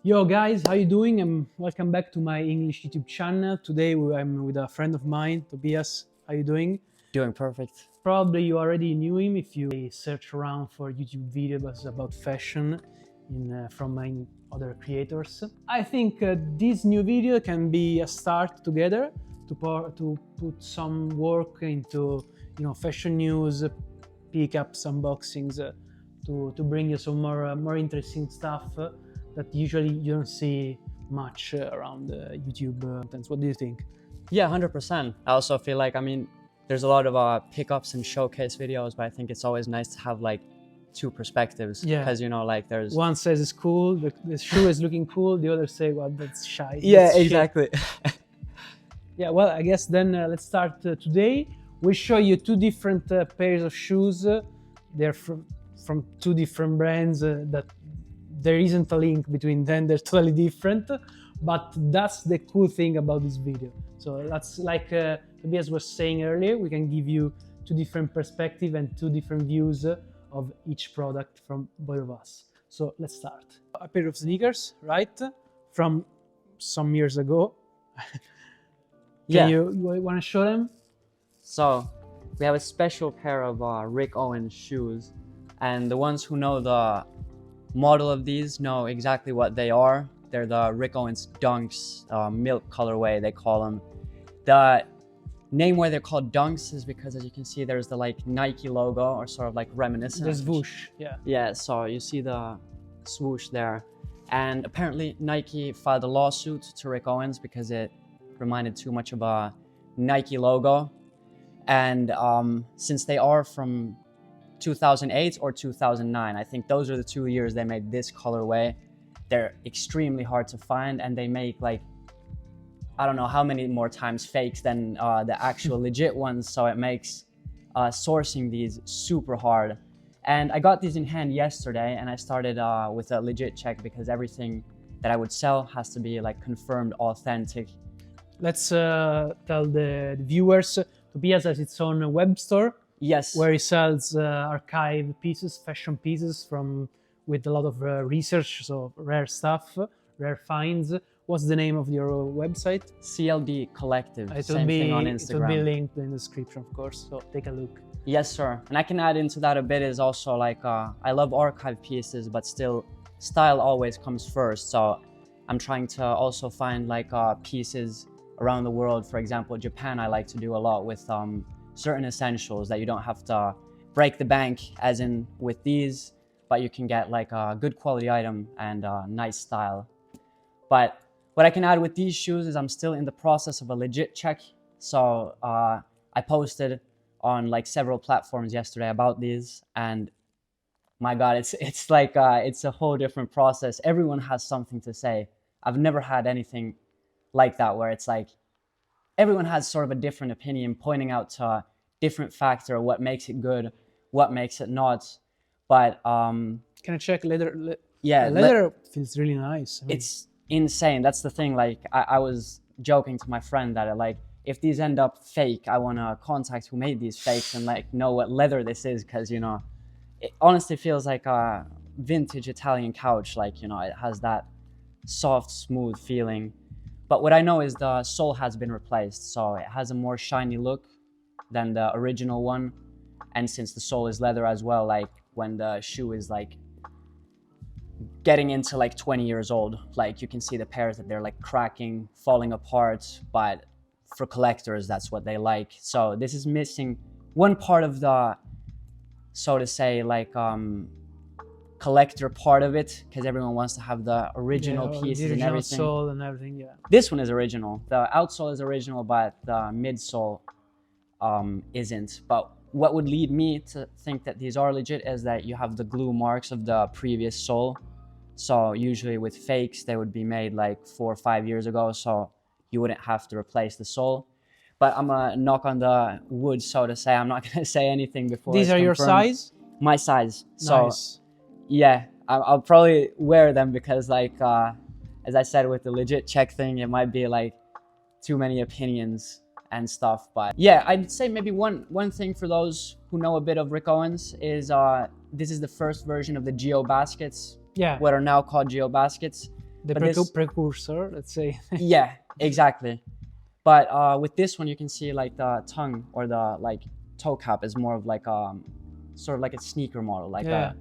Yo guys, how you doing? Welcome back to my English YouTube channel. Today I'm with a friend of mine, Topias. How you doing? Doing perfect. Probably you already knew him if you search around for YouTube videos about fashion from my other creators. I think this new video can be a start together to put some work into fashion news, pickups, unboxings, to bring you some more interesting stuff that usually you don't see much around YouTube contents. What do you think? Yeah, 100%. I also feel like, there's a lot of pickups and showcase videos, but I think it's always nice to have like two perspectives. Yeah. Because, there's... One says it's cool, the shoe is looking cool, the other say, well, that's shy. Yeah, that's exactly. Yeah, well, I guess then let's start today. We'll show you two different pairs of shoes. They're from two different brands that there isn't a link between them, they're totally different, but that's the cool thing about this video. So that's like Tobias was saying earlier, we can give you two different perspectives and two different views of each product from both of us. So let's start. A pair of sneakers, right? From some years ago. You want to show them? So we have a special pair of Rick Owens shoes, and the ones who know the model of these know exactly what they are. They're the Rick Owens Dunks, milk colorway they call them. The name why they're called Dunks is because, as you can see, there's the like Nike logo, or sort of like reminiscent. The swoosh, yeah. Yeah, so you see the swoosh there. And apparently Nike filed a lawsuit to Rick Owens because it reminded too much of a Nike logo. And since they are from 2008 or 2009, I think those are the 2 years they made this colorway. They're extremely hard to find, and they make like, I don't know how many more times fakes than the actual legit ones, so it makes sourcing these super hard. And I got these in hand yesterday, and I started with a legit check because everything that I would sell has to be like confirmed authentic. Let's tell the viewers, Tobias has its own web store. Yes. Where he sells archive pieces, fashion pieces with a lot of research, so rare stuff, rare finds. What's the name of your website? CLD Collective. Same thing on Instagram. It will be linked in the description, of course, so take a look. Yes, sir. And I can add into that a bit is also like, I love archive pieces, but still style always comes first. So I'm trying to also find like pieces around the world. For example, Japan, I like to do a lot with certain essentials that you don't have to break the bank, as in with these, but you can get like a good quality item and nice style. But what I can add with these shoes is I'm still in the process of a legit check. So I posted on like several platforms yesterday about these, and my God, it's like it's a whole different process. Everyone has something to say. I've never had anything like that where it's like everyone has sort of a different opinion, pointing out to a different factor, what makes it good, what makes it not. But can I check leather? Yeah, leather feels really nice. It's insane. That's the thing. Like I was joking to my friend that like if these end up fake, I want to contact who made these fakes and like know what leather this is, because it honestly feels like a vintage Italian couch. Like it has that soft, smooth feeling. But what I know is the sole has been replaced, so it has a more shiny look than the original one. And since the sole is leather as well, like when the shoe is like getting into like 20 years old, like you can see the pairs that they're like cracking, falling apart, but for collectors, that's what they like. So this is missing one part of the, so to say, like collector part of it, because everyone wants to have the original pieces and everything. Sole and everything, yeah. This one is original. The outsole is original, but the midsole isn't. But what would lead me to think that these are legit is that you have the glue marks of the previous sole. So usually with fakes, they would be made like 4 or 5 years ago, so you wouldn't have to replace the sole. But I'm gonna knock on the wood, so to say. I'm not gonna say anything before. These are your size? My size. So nice. Yeah, I'll probably wear them because like, as I said with the legit check thing, it might be like too many opinions and stuff. But yeah, I'd say maybe one thing for those who know a bit of Rick Owens is this is the first version of the Geo baskets. Yeah. What are now called Geo baskets. The But this- precursor, let's say. Yeah, exactly. But with this one, you can see like the tongue or the like toe cap is more of like sort of like a sneaker model. Like Yeah.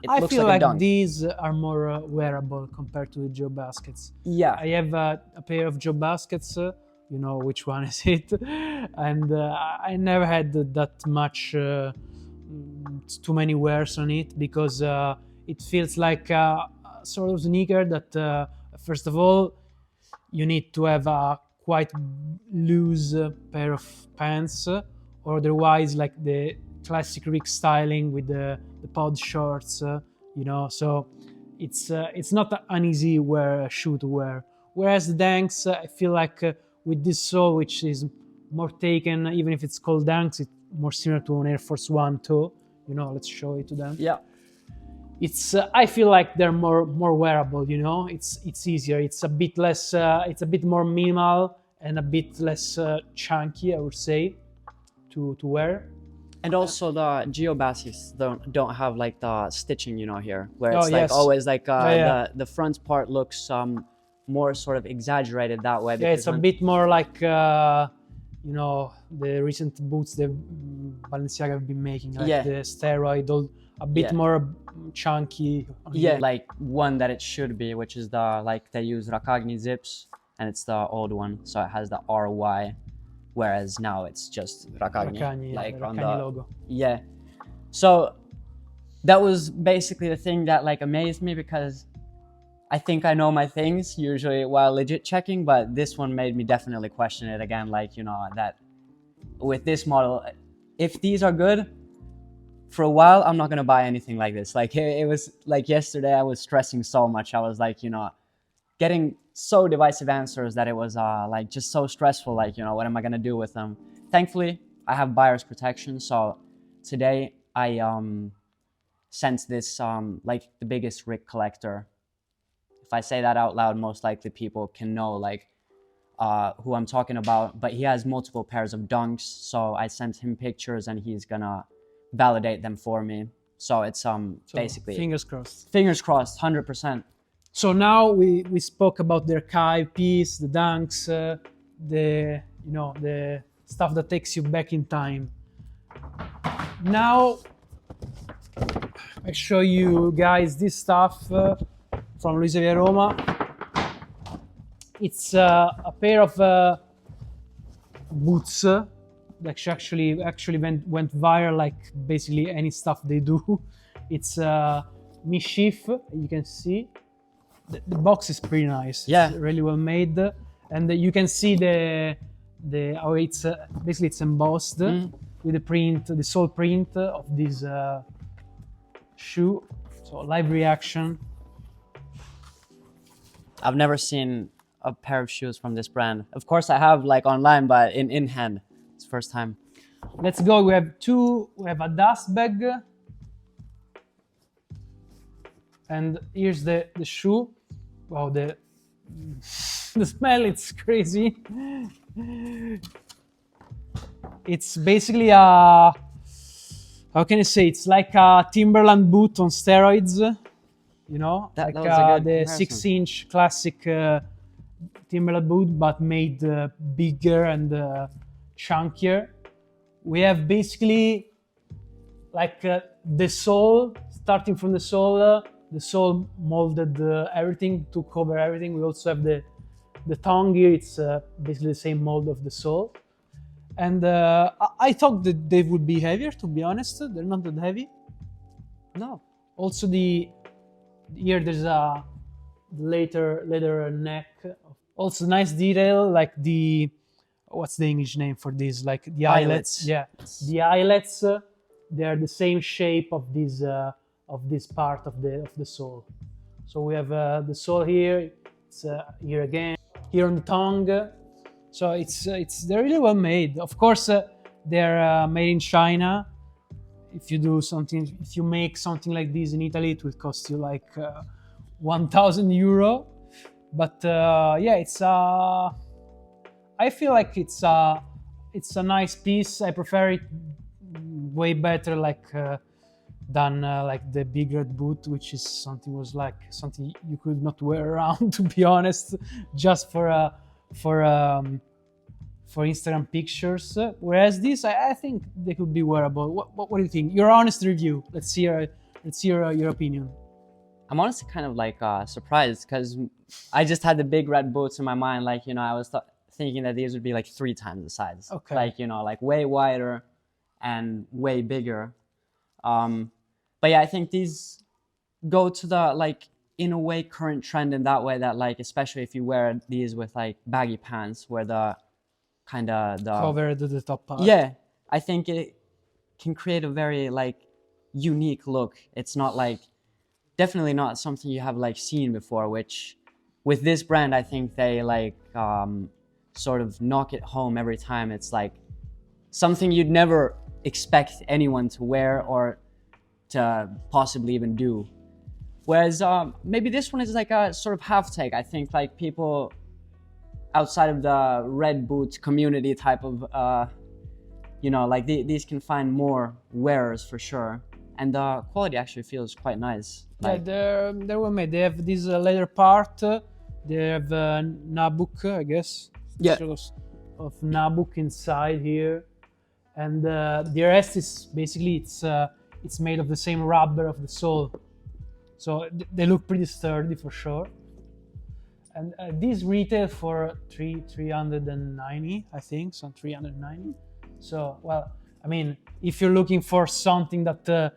it I looks feel like like a dunk. these are more wearable compared to the Joe Baskets. Yeah, I have a pair of Joe Baskets, you know which one is it, and I never had that much, too many wears on it, because it feels like a sort of sneaker that, first of all, you need to have a quite loose pair of pants, or otherwise like the classic Rick styling with the pod shorts, you know. So it's not an easy shoe to wear. Whereas the Dunks, I feel like with this sole, which is more taken, even if it's called Dunks, it's more similar to an Air Force One toe. You know, let's show it to them. yeah. It's I feel like they're more wearable. You know, it's easier. It's a bit less. It's a bit more minimal and a bit less chunky, I would say, to wear. And also the Geobasis don't have like the stitching, you know, here, where it's Oh, like yes. always like Yeah. the front part looks more sort of exaggerated that way. Yeah, it's a bit more like you know, the recent boots that Balenciaga have been making, like Yeah. the steroid, a bit Yeah. more chunky. Yeah, like one that it should be, which is the like they use Rakagni zips, and it's the old one, so it has the RY, whereas now it's just Rakagni, Rakagni, like the on Rakagni the logo. yeah. So that was basically the thing that like amazed me, because I think I know my things usually while legit checking, but this one made me definitely question it again. Like, you know, that with this model, if these are good, for a while, I'm not gonna buy anything like this. Like it was like yesterday, I was stressing so much. I was like, you know, getting so divisive answers that it was like just so stressful. Like, you know, what am I gonna do with them? Thankfully, I have buyer's protection. So today I sent this like the biggest Rick collector. If I say that out loud, most likely people can know like who I'm talking about. But he has multiple pairs of Dunks, so I sent him pictures and he's gonna validate them for me. So it's So basically fingers crossed. 100%. So now we spoke about the archive piece, the Dunks, the stuff that takes you back in time. Now I show you guys this stuff from Luisa Via Roma. It's a pair of boots that actually went viral, like basically any stuff they do. It's MSCHF, you can see. The box is pretty nice. Yeah. It's really well made, and you can see the how it's basically it's embossed with the print, the sole print of this shoe. So live reaction. I've never seen a pair of shoes from this brand. Of course, I have like online, but in hand, it's first time. Let's go. We have a dust bag, and here's the shoe. Wow, the smell, it's crazy. It's basically a, how can I say, it's like a Timberland boot on steroids, you know, That like was a good the comparison. 6-inch classic Timberland boot, but made bigger and chunkier. We have basically like the sole, starting from the sole molded everything to cover everything. We also have the tongue here. It's basically the same mold of the sole. And I thought that they would be heavier, to be honest. They're not that heavy. No. Also here there's a leather neck. Also nice detail, like what's the English name for this? Like the eyelets. Yeah, the eyelets. They are the same shape of this part of the sole. So we have the sole here. It's here again. Here on the tongue. So they're really well made. Of course, they're made in China. If you make something like this in Italy, it will cost you like 1,000 euro. But yeah, I feel like it's a nice piece. I prefer it way better, like than like the big red boot, which is something you could not wear around, to be honest, just for Instagram pictures. Whereas this, I think they could be wearable. What do you think? Your honest review. Let's hear your opinion. I'm honestly kind of like surprised, because I just had the big red boots in my mind. Like, you know, I was thinking that these would be like 3 times the size. Okay. Like, you know, like way wider and way bigger. But yeah, I think these go to the, like, in a way, current trend in that way, that like, especially if you wear these with like baggy pants, where the kind of the cover the top part. Yeah, I think it can create a very like unique look. It's not like, definitely not something you have like seen before, which with this brand, I think they like sort of knock it home every time. It's like something you'd never expect anyone to wear or to possibly even do. Whereas maybe this one is like a sort of half take. I think like people outside of the red boot community type of, you know, like these can find more wearers for sure. And the quality actually feels quite nice. Like, yeah, they're well made. They have this leather part. They have Nabuk, I guess. Yeah. Of Nabuk inside here, and the rest is basically it's made of the same rubber of the sole, so they look pretty sturdy for sure. And these retail for 390, I think, so 390. So, well, I mean, if you're looking for something that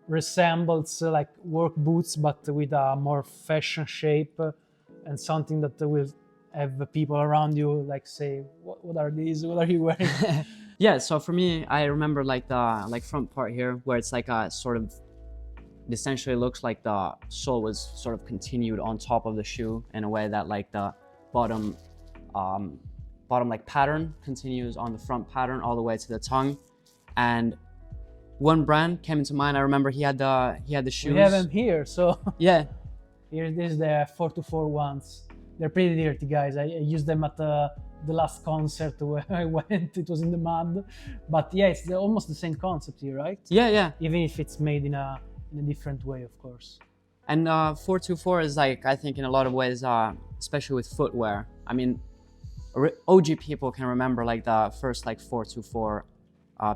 resembles like work boots, but with a more fashion shape, and something that will have people around you like say, what are these? What are you wearing? Yeah, so for me, I remember like the front part here, where it's like a sort of, it essentially looks like the sole was sort of continued on top of the shoe in a way that like the bottom like pattern continues on the front pattern all the way to the tongue. And one brand came into mind. I remember he had the shoes. We have them here, so yeah. Here it is, the 424 ones. They're pretty dirty, guys. I used them at the last concert where I went. It was in the mud, but yeah, it's almost the same concept here, right? Yeah, yeah. Even if it's made in a different way, of course. And 424 is like, I think in a lot of ways, especially with footwear. I mean, OG people can remember like the first like 424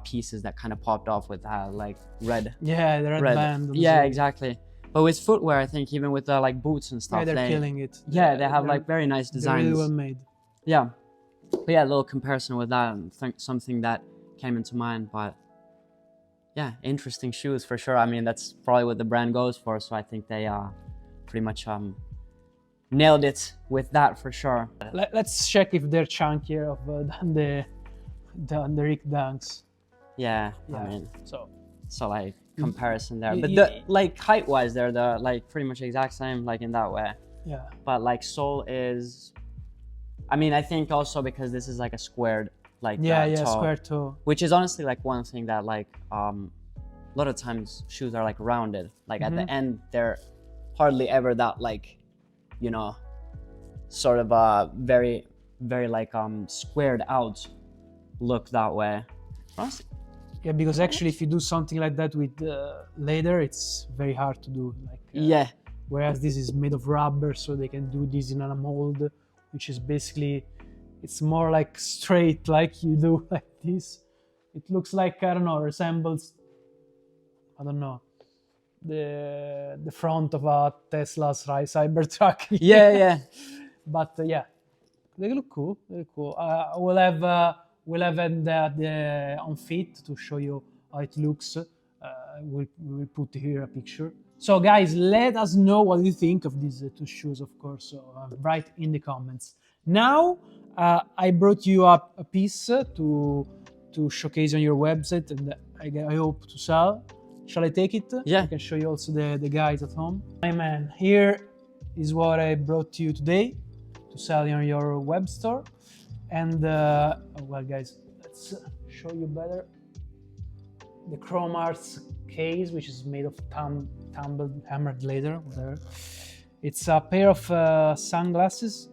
pieces that kind of popped off with like red. Yeah, the red band. Yeah, exactly. But with footwear, I think even with the like boots and stuff, yeah, they're killing it. Yeah, they have like very nice designs. They're really well made. Yeah, but yeah, a little comparison with that, and something that came into mind. But yeah, interesting shoes for sure. I mean, that's probably what the brand goes for. So I think they pretty much nailed it with that for sure. Let's check if they're chunkier than the Rick Dunks. Yeah, I mean, so like comparison there, but like height wise, they're the like pretty much exact same, like in that way. Yeah. But like sole is, I mean, I think also because this is like a squared like toe, square toe, which is honestly like one thing that like a lot of times shoes are like rounded, like at the end they're hardly ever that like, you know, sort of very like squared out look that way. Honestly, yeah, because actually if you do something like that with leather, it's very hard to do, like yeah. Whereas this is made of rubber, so they can do this in a mold, which is basically, it's more like straight, like you do like this. It looks like, I don't know, resembles, I don't know, the front of a Tesla's Cybertruck. Yeah. But yeah, they look cool. Very cool. We'll have the on fit to show you how it looks. We will put here a picture. So guys, let us know what you think of these two shoes, of course. So write in the comments. Now I brought you up a piece to showcase on your website, and I hope to sell. Shall I take it? Yeah. I can show you also the guys at home. My man, here is what I brought to you today to sell on your web store. And well, guys, let's show you better. The Chrome Arts case, which is made of hammered leather, whatever. It's a pair of sunglasses.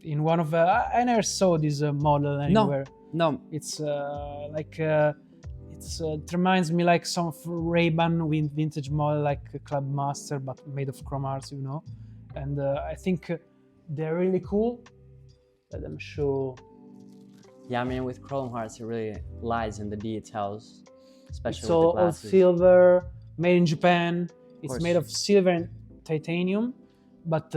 In one of I never saw this model anywhere. No. It's it reminds me like some of Ray-Ban vintage model, like a Club Master, but made of chrome hearts, you know. And I think they're really cool. Let them show. Yeah, I mean, with chrome hearts, it really lies in the details, especially It's with the all glasses. silver, made in Japan. It's course. made of silver and titanium, but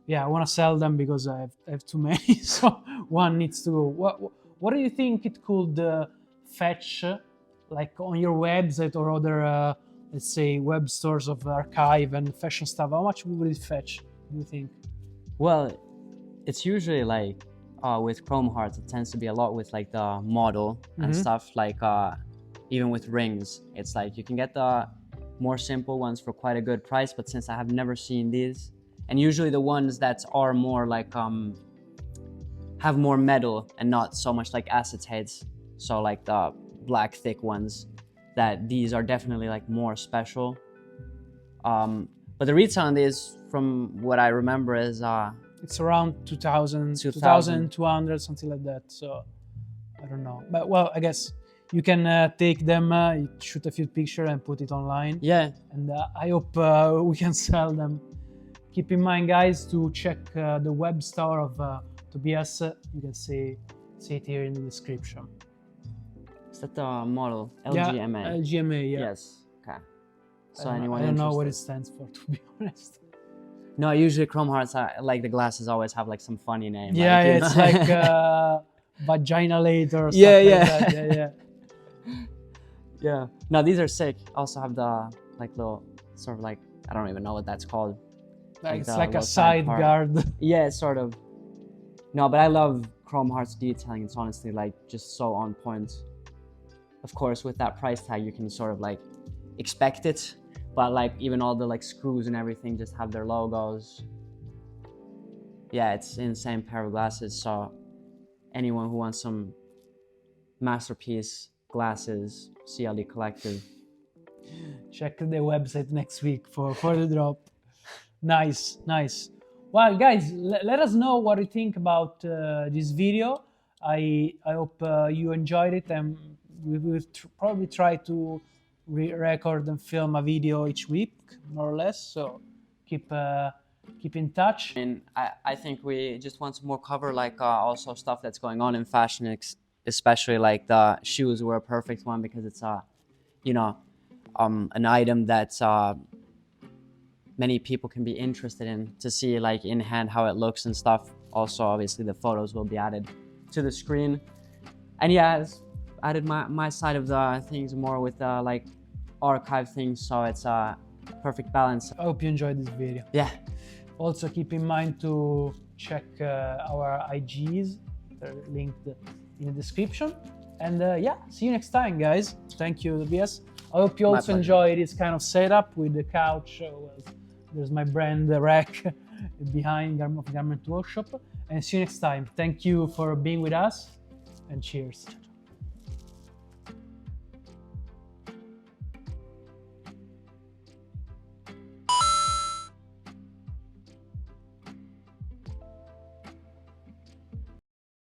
yeah, I want to sell them because I have too many, so one needs to go. What do you think it could fetch, like on your website or other, let's say, web stores of archive and fashion stuff? How much would it fetch, do you think? Well, it's usually like with chrome hearts, it tends to be a lot with like the model and stuff. Like even with rings, it's like you can get the more simple ones for quite a good price. But since I have never seen these, and usually the ones that are more like have more metal and not so much like acetates, so like the black thick ones, that these are definitely like more special. But the retail on these, from what I remember, is it's around 2,200, something like that. So I don't know, but well, I guess you can take them, shoot a few pictures and put it online. Yeah. And I hope we can sell them. Keep in mind, guys, to check the web store of Topias. You can see it here in the description. Is that the model? LGMA? Yeah, LGMA, yeah. Yes. Okay. So I anyone don't know interested? what it stands for, to be honest. No, usually chrome hearts, like the glasses always have like some funny name. Yeah, like, you it's know? like Vaginalator or Yeah, stuff yeah. like that. Yeah, yeah. Yeah. No, these are sick. Also have the like little sort of like, I don't even know what that's called. It's the like a little side part. guard. Yeah, sort of. No, but I love chrome hearts detailing. It's honestly like just so on point. Of course, with that price tag, you can sort of like expect it, but like even all the like screws and everything just have their logos. Yeah, it's an insane pair of glasses. So anyone who wants some masterpiece glasses, CLD Collective. Check the website next week for the drop. Nice, nice. Well, guys, let us know what you think about this video. I hope you enjoyed it, and we will probably try to record and film a video each week, more or less. So keep in touch. And I think we just want to more cover like also stuff that's going on in fashion, especially like the shoes were a perfect one because it's you know, an item that many people can be interested in to see like in hand how it looks and stuff. Also, obviously the photos will be added to the screen. And yeah, it's added my side of the things more with like archive things, so it's a perfect balance. I hope you enjoyed this video. Yeah. Also keep in mind to check our IGs. They're linked in the description. And yeah, see you next time, guys. Thank you, Topias. I hope you also enjoy this kind of setup with the couch. Well, there's my brand rack behind Garment Workshop. And see you next time. Thank you for being with us, and cheers.